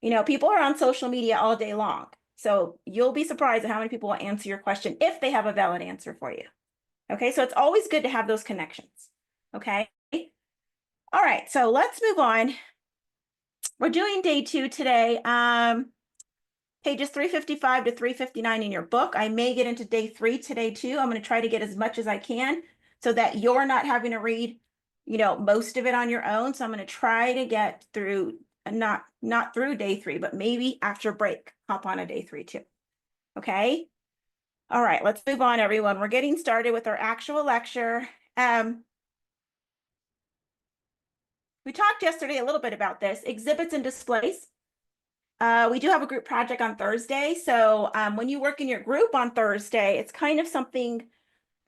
You know, people are on social media all day long. So you'll be surprised at how many people will answer your question if they have a valid answer for you. Okay, so it's always good to have those connections. Okay. All right, so let's move on. We're doing day 2 today. Pages 355 to 359 in your book. I may get into day 3 today too. I'm going to try to get as much as I can so that you're not having to read, you know, most of it on your own. So I'm going to try to get through, not through day 3, but maybe after break, hop on a day 3 too. Okay. All right, let's move on, everyone. We're getting started with our actual lecture. We talked yesterday a little bit about this, exhibits and displays. We do have a group project on Thursday. So when you work in your group on Thursday, it's kind of something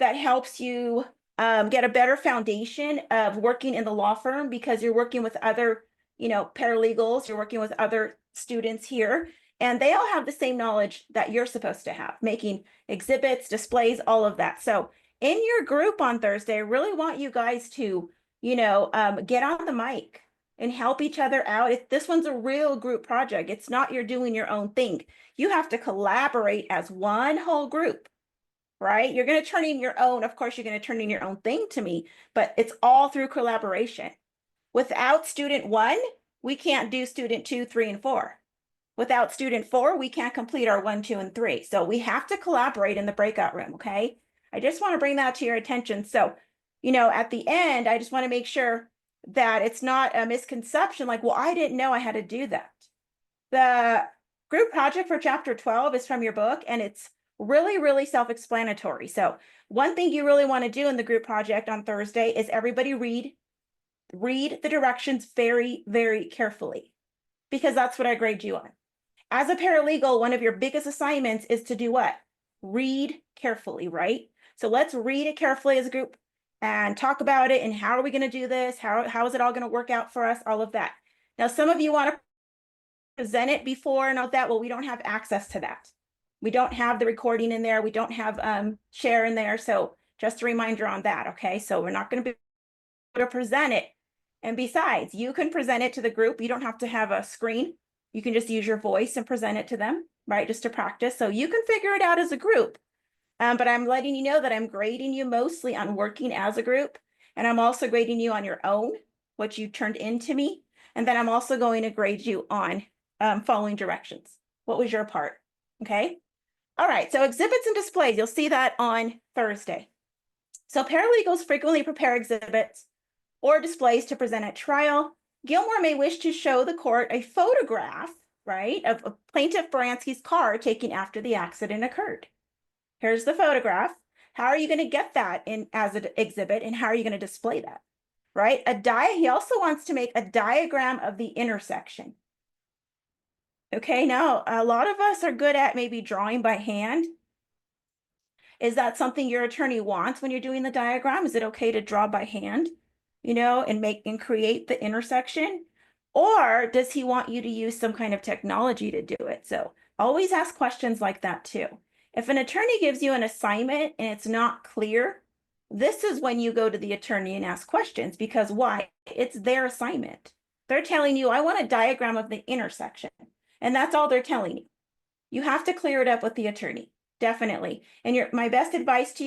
that helps you get a better foundation of working in the law firm because you're working with other, you know, paralegals, you're working with other students here, and they all have the same knowledge that you're supposed to have, making exhibits, displays, all of that. So in your group on Thursday, I really want you guys to, you know, get on the mic and help each other out. If this one's a real group project, it's not you're doing your own thing. You have to collaborate as one whole group, right? You're going to turn in your own, of course, you're going to turn in your own thing to me, but it's all through collaboration. Without student 1, we can't do student 2, 3, and 4. Without student 4, we can't complete our 1, 2, and 3. So we have to collaborate in the breakout room, okay? I just want to bring that to your attention. So, you know, at the end, I just want to make sure that it's not a misconception like, well, I didn't know I had to do that. The group project for chapter 12 is from your book, and it's really, really self-explanatory. So one thing you really want to do in the group project on Thursday is everybody read the directions very, very carefully, because that's what I grade you on. As a paralegal, one of your biggest assignments is to do what? Read carefully, right? So let's read it carefully as a group and talk about it. And how are we going to do this? How is it all going to work out for us? All of that. Now, some of you want to present it before and all that. Well, we don't have access to that. We don't have the recording in there. We don't have share in there. So just a reminder on that. Okay. So we're not going to be able to present it. And besides, you can present it to the group. You don't have to have a screen. You can just use your voice and present it to them, right? Just to practice. So you can figure it out as a group. But I'm letting you know that I'm grading you mostly on working as a group. And I'm also grading you on your own, what you turned into me. And then I'm also going to grade you on following directions. What was your part? Okay. All right. So exhibits and displays, you'll see that on Thursday. So paralegals frequently prepare exhibits or displays to present at trial. Gilmore may wish to show the court a photograph, right, of Plaintiff Baranski's car taken after the accident occurred. Here's the photograph. How are you going to get that in as an exhibit, and how are you going to display that, right? He also wants to make a diagram of the intersection. Okay, now a lot of us are good at maybe drawing by hand. Is that something your attorney wants when you're doing the diagram? Is it okay to draw by hand, you know, and create the intersection? Or does he want you to use some kind of technology to do it? So always ask questions like that too. If an attorney gives you an assignment and it's not clear, this is when you go to the attorney and ask questions, because why? It's their assignment. They're telling you, I want a diagram of the intersection. And that's all they're telling you. You have to clear it up with the attorney, definitely. And my best advice to you